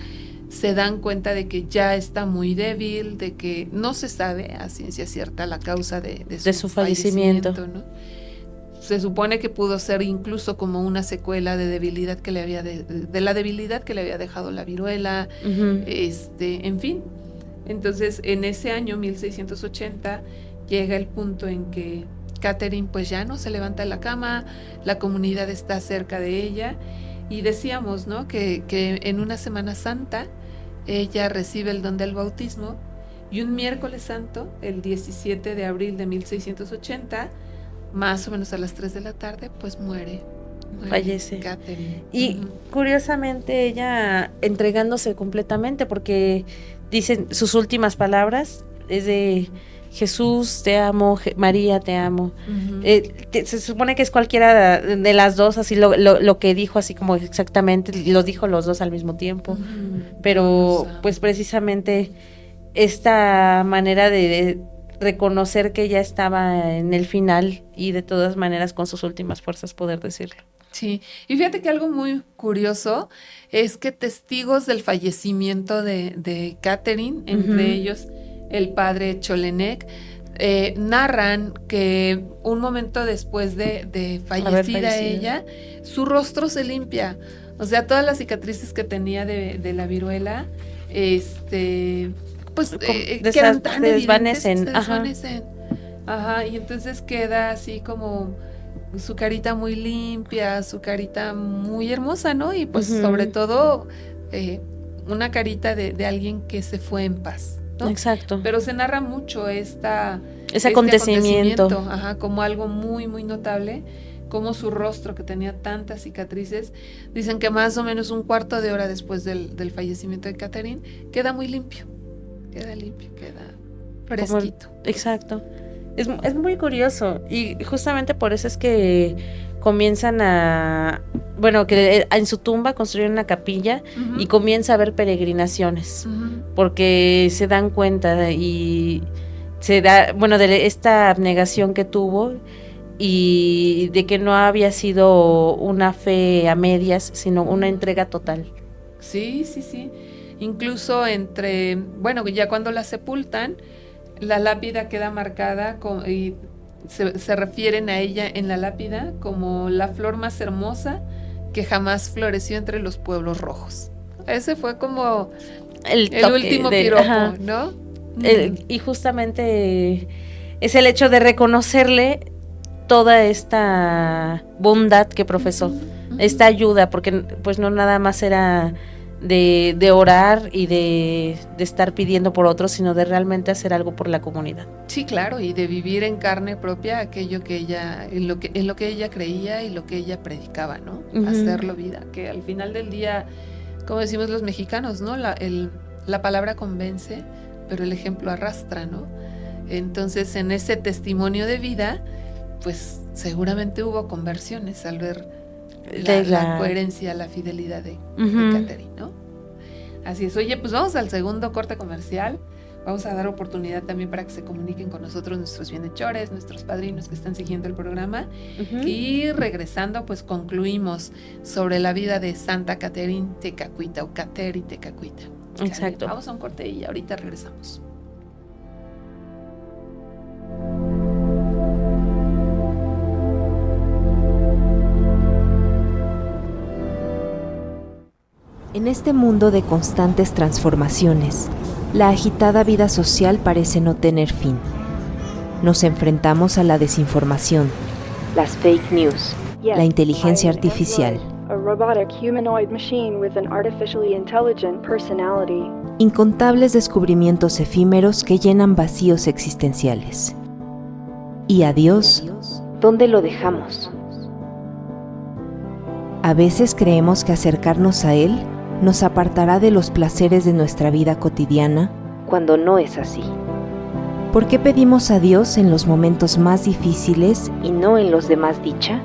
se dan cuenta de que ya está muy débil, de que no se sabe a ciencia cierta la causa de su fallecimiento, ¿no? Se supone que pudo ser incluso como una secuela de debilidad que le había de la debilidad que le había dejado la viruela, en fin. Entonces, en ese año 1680 llega el punto en que Catherine pues ya no se levanta de la cama, la comunidad está cerca de ella, y decíamos, ¿no? que en una Semana Santa ella recibe el don del bautismo, y un miércoles santo, el 17 de abril de 1680, más o menos a las 3 de la tarde, pues muere fallece Catherine. Y curiosamente ella entregándose completamente, porque dicen sus últimas palabras es de Jesús te amo, María te amo. Se supone que es cualquiera de las dos, así lo que dijo, así como exactamente, lo dijo los dos al mismo tiempo, pero pues precisamente esta manera de reconocer que ya estaba en el final y de todas maneras con sus últimas fuerzas poder decirlo. Sí, y fíjate que algo muy curioso es que testigos del fallecimiento de Catherine, entre ellos el padre Cholonec, narran que un momento después de fallecida ella, su rostro se limpia, o sea, todas las cicatrices que tenía de la viruela, pues quedan tan desvanecen. Ajá, y entonces queda así como su carita muy limpia, su carita muy hermosa, ¿no? Y pues sobre todo una carita de alguien que se fue en paz, ¿no? Exacto. Pero se narra mucho ese acontecimiento, como algo muy, muy notable, como su rostro, que tenía tantas cicatrices, dicen que más o menos un cuarto de hora después del fallecimiento de Catherine, queda muy limpio, queda fresquito. Exacto. Es muy curioso, y justamente por eso es que comienzan que en su tumba construyen una capilla y comienza a haber peregrinaciones, porque se dan cuenta y se da, de esta abnegación que tuvo y de que no había sido una fe a medias, sino una entrega total. Sí. Incluso ya cuando la sepultan, La lápida queda marcada y se refieren a ella en la lápida como la flor más hermosa que jamás floreció entre los pueblos rojos. Ese fue como el último piropo, ¿no? Y justamente es el hecho de reconocerle toda esta bondad que profesó, esta ayuda, porque pues no nada más era de orar y de estar pidiendo por otros, sino de realmente hacer algo por la comunidad. Sí, claro, y de vivir en carne propia aquello que ella, en lo que ella creía y lo que ella predicaba, ¿no? Hacerlo vida, que al final del día, como decimos los mexicanos, ¿no? La palabra convence, pero el ejemplo arrastra, ¿no? Entonces, en ese testimonio de vida, pues seguramente hubo conversiones al ver la coherencia, la fidelidad de Catherine, ¿no? Así es. Oye, pues vamos al segundo corte comercial. Vamos a dar oportunidad también para que se comuniquen con nosotros nuestros bienhechores, nuestros padrinos que están siguiendo el programa. Y regresando, pues concluimos sobre la vida de Santa Catherine Tecacuita o Cateri Tecacuita. Exacto. Vamos a un corte y ahorita regresamos. En este mundo de constantes transformaciones, la agitada vida social parece no tener fin. Nos enfrentamos a la desinformación, las fake news, la inteligencia artificial, incontables descubrimientos efímeros que llenan vacíos existenciales. ¿Y a Dios, dónde lo dejamos? A veces creemos que acercarnos a Él nos apartará de los placeres de nuestra vida cotidiana, cuando no es así. ¿Por qué pedimos a Dios en los momentos más difíciles y no en los de más dicha?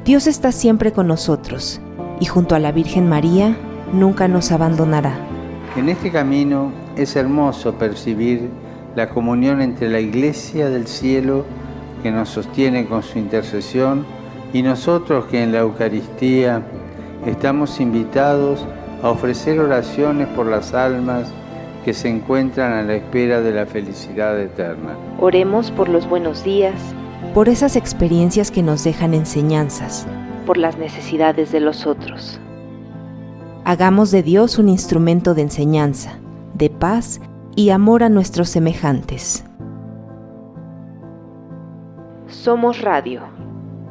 Dios está siempre con nosotros y junto a la Virgen María nunca nos abandonará. En este camino es hermoso percibir la comunión entre la Iglesia del cielo que nos sostiene con su intercesión y nosotros que en la Eucaristía estamos invitados a ofrecer oraciones por las almas que se encuentran a la espera de la felicidad eterna. Oremos por los buenos días, por esas experiencias que nos dejan enseñanzas, por las necesidades de los otros. Hagamos de Dios un instrumento de enseñanza, de paz y amor a nuestros semejantes. Somos Radio.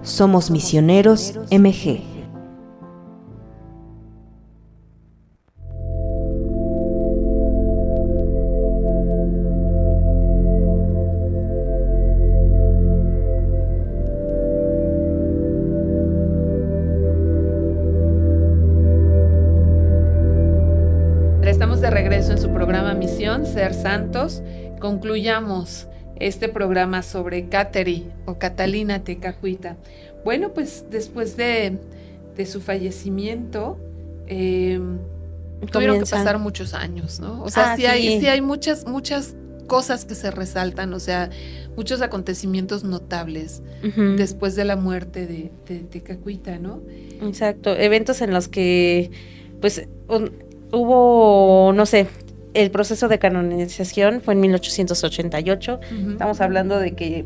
Somos Misioneros MG. Estamos de regreso en su programa Misión, Ser Santos. Concluyamos este programa sobre Catherine o Catalina Tecacuita. Bueno, pues después de su fallecimiento, tuvieron que pasar muchos años, ¿no? O sea, sí hay muchas cosas que se resaltan, o sea, muchos acontecimientos notables después de la muerte de Tecacuita, ¿no? Exacto, eventos en los que, pues, hubo, no sé, el proceso de canonización fue en 1888. Estamos hablando de que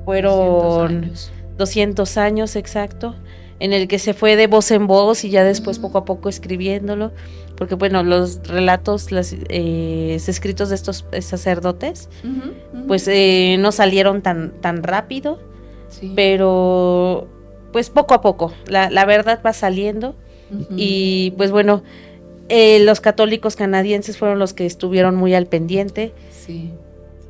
fueron 200 años, exacto, en el que se fue de voz en voz y ya después poco a poco escribiéndolo, porque bueno, los relatos, los escritos de estos sacerdotes, pues no salieron tan rápido, pero pues poco a poco, la verdad va saliendo y pues bueno, los católicos canadienses fueron los que estuvieron muy al pendiente.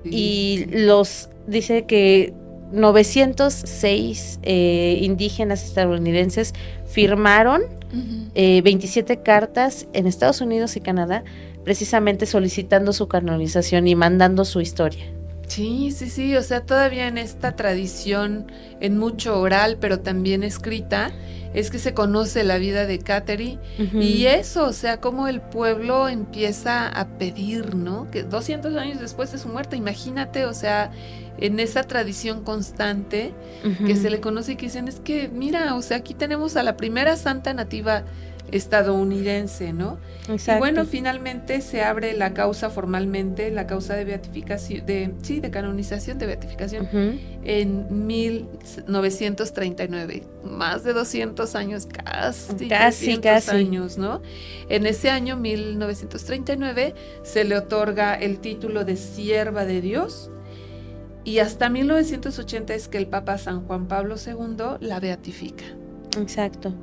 Dice que 906 indígenas estadounidenses firmaron 27 cartas en Estados Unidos y Canadá, precisamente solicitando su canonización y mandando su historia. Sí, o sea, todavía en esta tradición, en mucho oral, pero también escrita, es que se conoce la vida de Catherine y eso, o sea, cómo el pueblo empieza a pedir, ¿no? Que 200 años después de su muerte, imagínate, o sea, en esa tradición constante que se le conoce y que dicen, es que mira, o sea, aquí tenemos a la primera santa nativa estadounidense, ¿no? Exacto. Y bueno, finalmente se abre la causa formalmente, la causa de beatificación, de canonización, de beatificación, en 1939, más de 200 años, casi 300 años, ¿no? En ese año, 1939, se le otorga el título de sierva de Dios, y hasta 1980 es que el Papa San Juan Pablo II la beatifica. Exacto.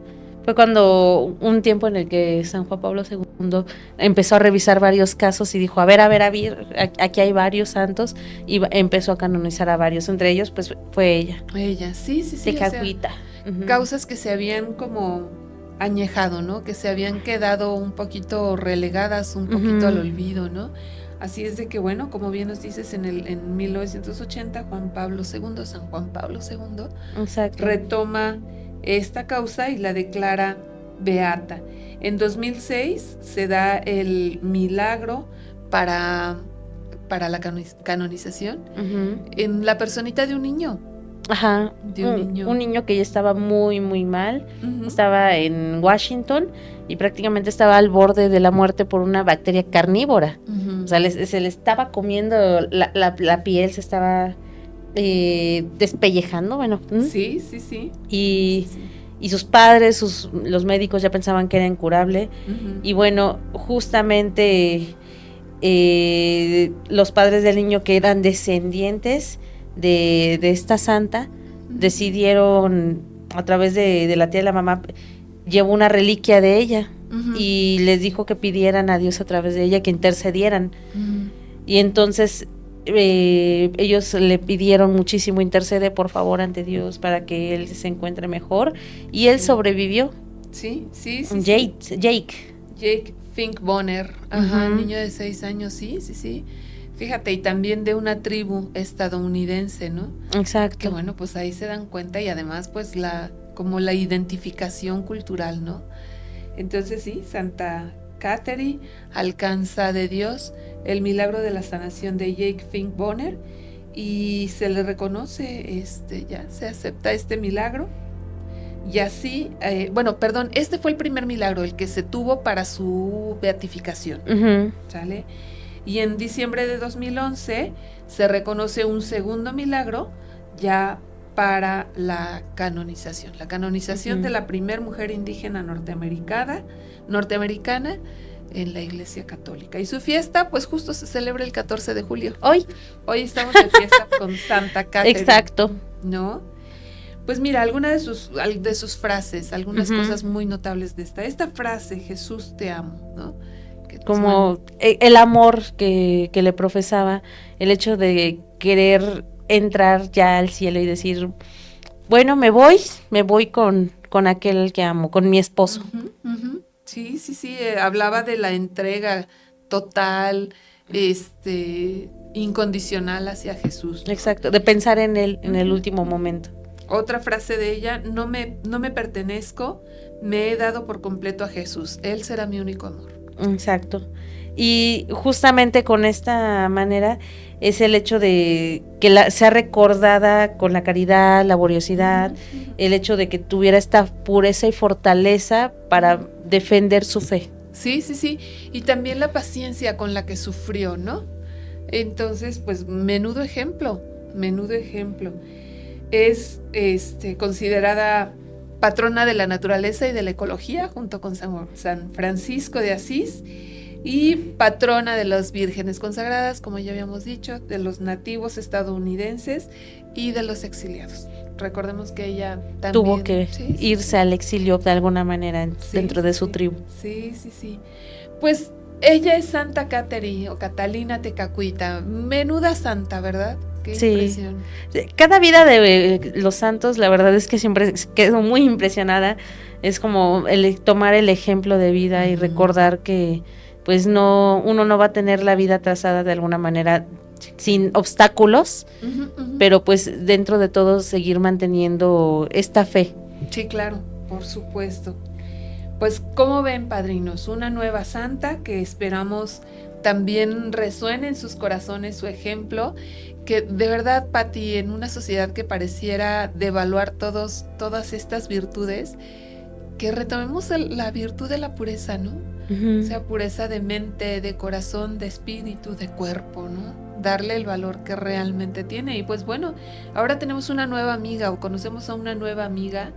Fue cuando un tiempo en el que San Juan Pablo II empezó a revisar varios casos y dijo, a ver, aquí hay varios santos, y empezó a canonizar a varios, entre ellos pues fue ella. Ella, sí. Tecagüita. Causas que se habían como añejado, ¿no? Que se habían quedado un poquito relegadas, un poquito al olvido, ¿no? Así es de que, bueno, como bien nos dices, en 1980 San Juan Pablo II, Exacto, retoma esta causa y la declara beata. En 2006 se da el milagro para la canonización en la personita de un niño. Ajá, De un niño que ya estaba muy, muy mal. Estaba en Washington y prácticamente estaba al borde de la muerte por una bacteria carnívora. O sea, se le estaba comiendo la piel, se estaba despellejando, bueno. Sí. Y sus padres, los médicos ya pensaban que era incurable. Y bueno, justamente los padres del niño, que eran descendientes de esta santa, decidieron, a través de la tía de la mamá, llevó una reliquia de ella y les dijo que pidieran a Dios a través de ella, que intercedieran. Y entonces ellos le pidieron muchísimo, intercede por favor ante Dios para que él se encuentre mejor, y él sobrevivió. Sí. Jake Fink Bonner, niño de 6 años, sí. Fíjate, y también de una tribu estadounidense, ¿no? Exacto. Que bueno, pues ahí se dan cuenta, y además pues como la identificación cultural, ¿no? Entonces sí, Santa Catherine alcanza de Dios el milagro de la sanación de Jake Fink Bonner, y se le reconoce, ya se acepta este milagro. Y así, este fue el primer milagro, el que se tuvo para su beatificación, ¿sale? Y en diciembre de 2011 se reconoce un segundo milagro ya para la canonización de la primer mujer indígena norteamericana en la Iglesia Católica. Y su fiesta, pues justo se celebra el 14 de julio. Hoy estamos de fiesta con Santa Catherine. Exacto. ¿No? Pues mira, alguna de sus frases, algunas cosas muy notables de esta frase, Jesús te amo, ¿no? Como el amor que le profesaba, el hecho de querer entrar ya al cielo y decir, bueno, me voy con aquel que amo, con mi esposo. Sí, hablaba de la entrega total, incondicional hacia Jesús, ¿no? Exacto, de pensar en él en el último momento. Otra frase de ella, no me pertenezco, me he dado por completo a Jesús, Él será mi único amor. Exacto. Y justamente con esta manera es el hecho de que sea recordada con la caridad, laboriosidad, el hecho de que tuviera esta pureza y fortaleza para defender su fe. Sí, y también la paciencia con la que sufrió, ¿no? Entonces, pues, menudo ejemplo. Es considerada patrona de la naturaleza y de la ecología, junto con San Francisco de Asís, y patrona de las vírgenes consagradas, como ya habíamos dicho, de los nativos estadounidenses y de los exiliados. Recordemos que ella también tuvo que irse al exilio de alguna manera dentro de su tribu. Sí. Pues ella es Santa Catherine o Catalina Tecagüita, menuda santa, ¿verdad? Qué impresión. Cada vida de los santos, la verdad es que siempre quedo muy impresionada. Es como tomar el ejemplo de vida y recordar que pues uno no va a tener la vida trazada de alguna manera sin obstáculos, pero pues dentro de todo seguir manteniendo esta fe. Sí, claro, por supuesto. Pues, ¿cómo ven, padrinos? Una nueva santa que esperamos también resuene en sus corazones su ejemplo, que de verdad, Pati, en una sociedad que pareciera devaluar todas estas virtudes, que retomemos la virtud de la pureza, ¿no? O sea, pureza de mente, de corazón, de espíritu, de cuerpo, ¿no? Darle el valor que realmente tiene. Y pues bueno, ahora tenemos una nueva amiga, o conocemos a una nueva amiga,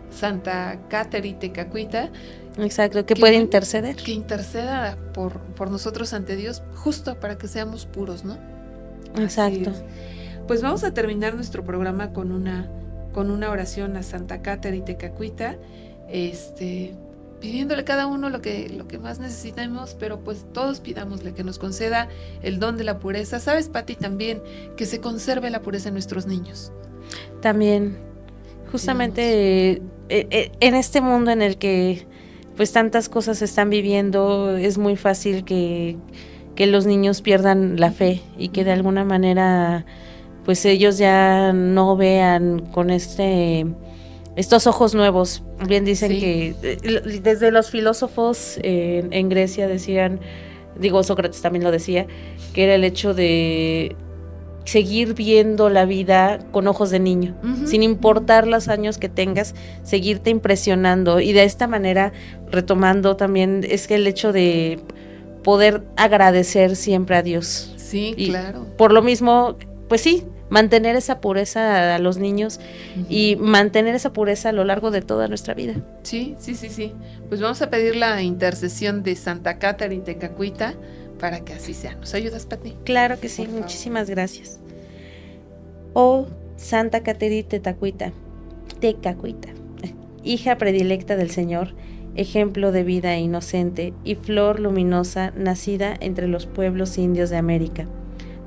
Santa Catherine Tecacuita. Exacto, que puede interceder. Que interceda por nosotros ante Dios, justo para que seamos puros, ¿no? Exacto. Pues vamos a terminar nuestro programa con una oración a Santa Catherine Tecacuita, pidiéndole a cada uno lo que más necesitamos, pero pues todos pidámosle que nos conceda el don de la pureza. ¿Sabes, Pati, también que se conserve la pureza en nuestros niños? También, justamente en este mundo en el que pues tantas cosas se están viviendo, es muy fácil que los niños pierdan la fe y que de alguna manera pues ellos ya no vean con estos ojos nuevos. Bien dicen que desde los filósofos en Grecia decían, Sócrates también lo decía, que era el hecho de seguir viendo la vida con ojos de niño, sin importar los años que tengas, seguirte impresionando. Y de esta manera, retomando también, es que el hecho de poder agradecer siempre a Dios. Sí, y claro. Por lo mismo, pues sí, mantener esa pureza a los niños y mantener esa pureza a lo largo de toda nuestra vida. Sí. Pues vamos a pedir la intercesión de Santa Catherine Tecacuita para que así sea. ¿Nos ayudas, Pati? Claro que sí, muchísimas gracias. Oh Santa Catherine Tecacuita, hija predilecta del Señor, ejemplo de vida inocente y flor luminosa nacida entre los pueblos indios de América,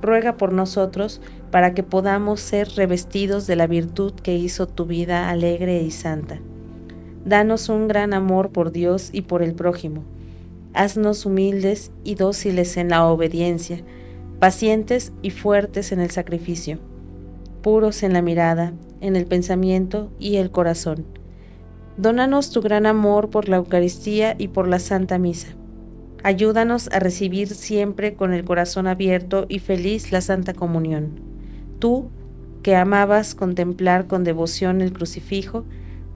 ruega por nosotros para que podamos ser revestidos de la virtud que hizo tu vida alegre y santa. Danos un gran amor por Dios y por el prójimo. Haznos humildes y dóciles en la obediencia, pacientes y fuertes en el sacrificio, puros en la mirada, en el pensamiento y el corazón. Dónanos tu gran amor por la Eucaristía y por la Santa Misa. Ayúdanos a recibir siempre con el corazón abierto y feliz la Santa Comunión. Tú, que amabas contemplar con devoción el crucifijo,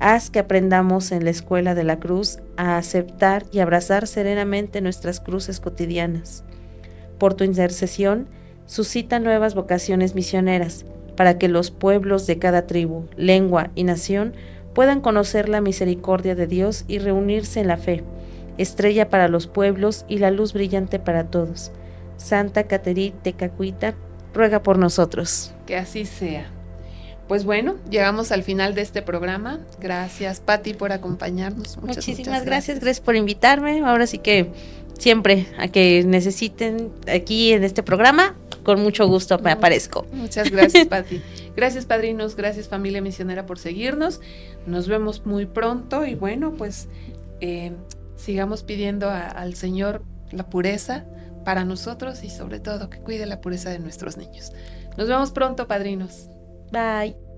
haz que aprendamos en la escuela de la cruz a aceptar y abrazar serenamente nuestras cruces cotidianas. Por tu intercesión, suscita nuevas vocaciones misioneras, para que los pueblos de cada tribu, lengua y nación puedan conocer la misericordia de Dios y reunirse en la fe, estrella para los pueblos y la luz brillante para todos. Santa Catherine Tecacuita, ruega por nosotros. Que así sea. Pues bueno, llegamos al final de este programa. Gracias, Pati, por acompañarnos. Muchísimas gracias por invitarme. Ahora sí que siempre a que necesiten aquí en este programa, con mucho gusto me aparezco. Muchas gracias, Pati. Gracias, padrinos, gracias, familia misionera, por seguirnos. Nos vemos muy pronto y bueno, pues sigamos pidiendo al Señor la pureza para nosotros y sobre todo que cuide la pureza de nuestros niños. Nos vemos pronto, padrinos. Bye.